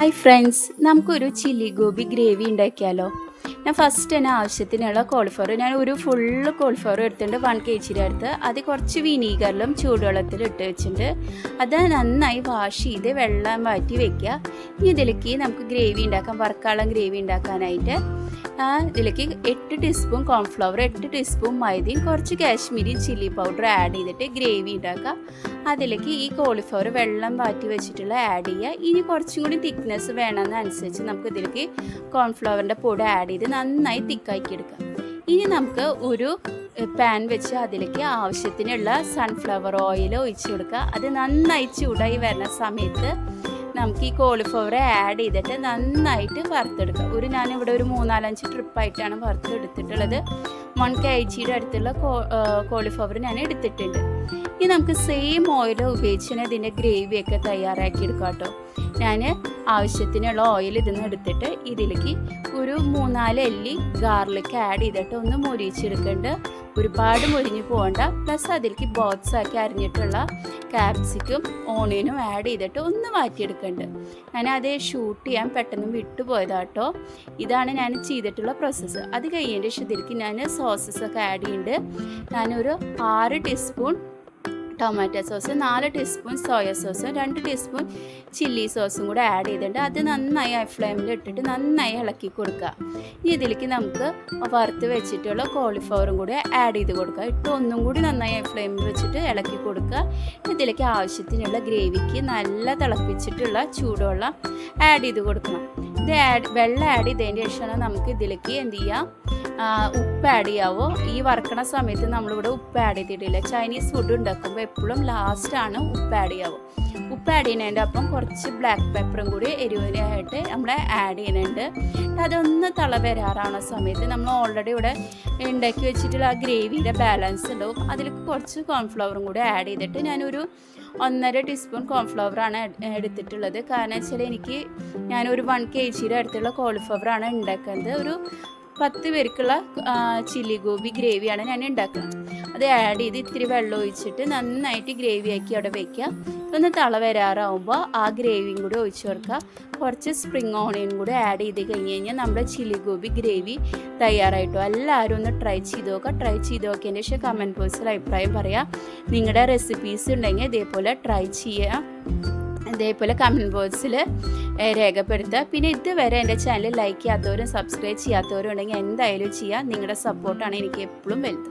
Hi friends, നമുക്കൊരു chilli gobi gravy ഉണ്ടാക്കിയാലോ. ഞാൻ ഫസ്റ്റ് തന്നെ ആവശ്യത്തിനുള്ള കോളിഫ്ലവർ ഞാൻ ഒരു ഫുള്ള് കോളിഫ്ലവർ എടുത്തിട്ടുണ്ട്. 1 kg അടുത്ത് അത് കുറച്ച് വിനീഗറിലും ചൂടുവെള്ളത്തിലും ഇട്ട് വെച്ചിട്ടുണ്ട്. അത് നന്നായി വാഷ് ചെയ്ത് വെള്ളം മാറ്റി വെക്കുക. ഇനി ഇതിലേക്ക് നമുക്ക് ഗ്രേവി ഉണ്ടാക്കാം. വറുക്കാളം ഗ്രേവി ഉണ്ടാക്കാനായിട്ട് ഇതിലേക്ക് 8 ടീസ്പൂൺ കോൺഫ്ലവർ, 8 ടീസ്പൂൺ മൈദയും കുറച്ച് കാശ്മീരി ചില്ലി പൗഡർ ആഡ് ചെയ്തിട്ട് ഗ്രേവി ഉണ്ടാക്കുക. അതിലേക്ക് ഈ കോളിഫ്ലവർ വെള്ളം മാറ്റി വെച്ചിട്ടുള്ള ആഡ് ചെയ്യുക. ഇനി കുറച്ചും കൂടി തിക്നെസ് വേണമെന്നനുസരിച്ച് നമുക്ക് ഇതിലേക്ക് കോൺഫ്ലവറിൻ്റെ പൊടി ആഡ് ചെയ്ത് നന്നായി തിക്കാക്കി എടുക്കാം. ഇനി നമുക്ക് ഒരു പാൻ വെച്ച് അതിലേക്ക് ആവശ്യത്തിനുള്ള സൺഫ്ലവർ ഓയിൽ ഒഴിച്ചു കൊടുക്കുക. അത് നന്നായി ചൂടായി വരുന്ന സമയത്ത് നമുക്ക് ഈ കോളിഫ്ലവർ ആഡ് ചെയ്തിട്ട് നന്നായിട്ട് വറുത്തെടുക്കുക. ഞാനിവിടെ ഒരു 3-4-5 ട്രിപ്പായിട്ടാണ് വറുത്തെടുത്തിട്ടുള്ളത്. 1 kg അടുത്തുള്ള കോളിഫ്ലവർ ഞാൻ എടുത്തിട്ടുണ്ട്. ഇനി നമുക്ക് സെയിം ഓയിൽ ഉപയോഗിച്ച് ഇതിൻ്റെ ഗ്രേവിയൊക്കെ തയ്യാറാക്കി എടുക്കാം കേട്ടോ. ഞാൻ ആവശ്യത്തിനുള്ള ഓയിൽ ഇതിന്ന് എടുത്തിട്ട് ഇതിലേക്ക് ഒരു 3-4 അല്ലി ഗാർലിക് ആഡ് ചെയ്തിട്ട് ഒന്ന് മൊരിച്ചെടുക്കേണ്ട. ഒരുപാട് മൊരിഞ്ഞ് പോകണ്ട. പ്ലസ് അതിലേക്ക് ബോട്ട്സ് ആക്കി അരിഞ്ഞിട്ടുള്ള ക്യാപ്സിക്കും ഓണിയനും ആഡ് ചെയ്തിട്ട് ഒന്ന് മാറ്റിയെടുക്കേണ്ടത്. ഞാനത് ഷൂട്ട് ചെയ്യാൻ പെട്ടെന്ന് വിട്ടുപോയതാട്ടോ. ഇതാണ് ഞാൻ ചെയ്തിട്ടുള്ള പ്രോസസ്സ്. അത് കഴിയേണ്ട ഇതിലേക്ക് ഞാൻ സോസസൊക്കെ ആഡ് ചെയ്യുന്നുണ്ട്. ഞാനൊരു 6 teaspoon tomato sauce, 4 teaspoon soya സോസും 2 ടീസ്പൂൺ ചില്ലി സോസും കൂടെ ആഡ് ചെയ്തിട്ടുണ്ട്. അത് നന്നായി ഫ്ലെയിമിൽ ഇട്ടിട്ട് നന്നായി ഇളക്കി കൊടുക്കുക. ഇനി ഇതിലേക്ക് നമുക്ക് വറുത്ത് വെച്ചിട്ടുള്ള കോളിഫ്ലവറും കൂടി ആഡ് ചെയ്ത് കൊടുക്കുക. ഒന്നും കൂടി നന്നായി ഫ്ലെയിമിൽ വെച്ചിട്ട് ഇളക്കി കൊടുക്കുക. ഇതിലേക്ക് ആവശ്യത്തിനുള്ള ഗ്രേവിക്ക് നല്ല തിളപ്പിച്ചിട്ടുള്ള ചൂടുവെള്ളം ആഡ് ചെയ്ത് കൊടുക്കണം. വെള്ളം ആഡ് ചെയ്തതിൻ്റെ ശേഷമാണ് നമുക്ക് ഇതിലേക്ക് എന്ത് ചെയ്യാം, ഉപ്പ് ആഡ് ചെയ്യാവോ. ഈ വറുക്കണ സമയത്ത് നമ്മളിവിടെ ഉപ്പ് ആഡ് ചെയ്തിട്ടില്ല. ചൈനീസ് ഫുഡ് ഉണ്ടാക്കുമ്പോൾ എപ്പോഴും ലാസ്റ്റാണ് ഉപ്പ് ആഡ് ചെയ്യാവോ. ഉപ്പ് ആഡ് ചെയ്യുന്നതിൻ്റെ ഒപ്പം കുറച്ച് ബ്ലാക്ക് പെപ്പറും കൂടി എരിവിനായിട്ട് നമ്മൾ ആഡ് ചെയ്യുന്നുണ്ട്. അതൊന്ന് വരാറാവുന്ന സമയത്ത് നമ്മൾ ഓൾറെഡി ഇവിടെ ഉണ്ടാക്കി വെച്ചിട്ടുള്ള ആ ഗ്രേവിയുടെ ബാലൻസ് ഉണ്ടാവും. അതിലേക്ക് കുറച്ച് കോൺഫ്ലവറും കൂടി ആഡ് ചെയ്തിട്ട് ഞാനൊരു 1.5 ടീസ്പൂൺ കോൺഫ്ലവറാണ് എടുത്തിട്ടുള്ളത്. കാരണം വെച്ചാൽ ഞാനൊരു 1 kg അടുത്തുള്ള കോളിഫ്ലവറാണ് ഉണ്ടാക്കുന്നത്. ഒരു 10 പേർക്കുള്ള ചില്ലി ഗോബി ഗ്രേവിയാണ് ഞാൻ ഉണ്ടാക്കുന്നത്. അത് ആഡ് ചെയ്ത് ഇത്തിരി വെള്ളം ഒഴിച്ചിട്ട് നന്നായിട്ട് ഗ്രേവിയാക്കി അവിടെ വയ്ക്കുക. ഒന്ന് വരാറാവുമ്പോൾ ആ ഗ്രേവിയും കൂടി ഒഴിച്ച് കൊടുക്കുക. കുറച്ച് സ്പ്രിങ് ഓണിയൻ കൂടി ആഡ് ചെയ്ത് കഴിഞ്ഞ് നമ്മുടെ ചില്ലി ഗോബി ഗ്രേവി തയ്യാറായിട്ടു. എല്ലാവരും ഒന്ന് ട്രൈ ചെയ്ത് നോക്കിയതിന് ശേഷം കമൻറ്റ് ബോക്സിൽ അഭിപ്രായം പറയാം. നിങ്ങളുടെ റെസിപ്പീസ് ഉണ്ടെങ്കിൽ ഇതേപോലെ ട്രൈ ചെയ്യുക. ഇതേപോലെ കമൻറ്റ് ബോക്സിൽ രേഖപ്പെടുത്തുക. പിന്നെ ഇതുവരെ എൻ്റെ ചാനൽ ലൈക്ക് ചെയ്യാത്തവരും സബ്സ്ക്രൈബ് ചെയ്യാത്തവരും ഉണ്ടെങ്കിൽ എന്തായാലും ചെയ്യുക. നിങ്ങളുടെ സപ്പോർട്ടാണ് എനിക്ക് എപ്പോഴും വലുത്.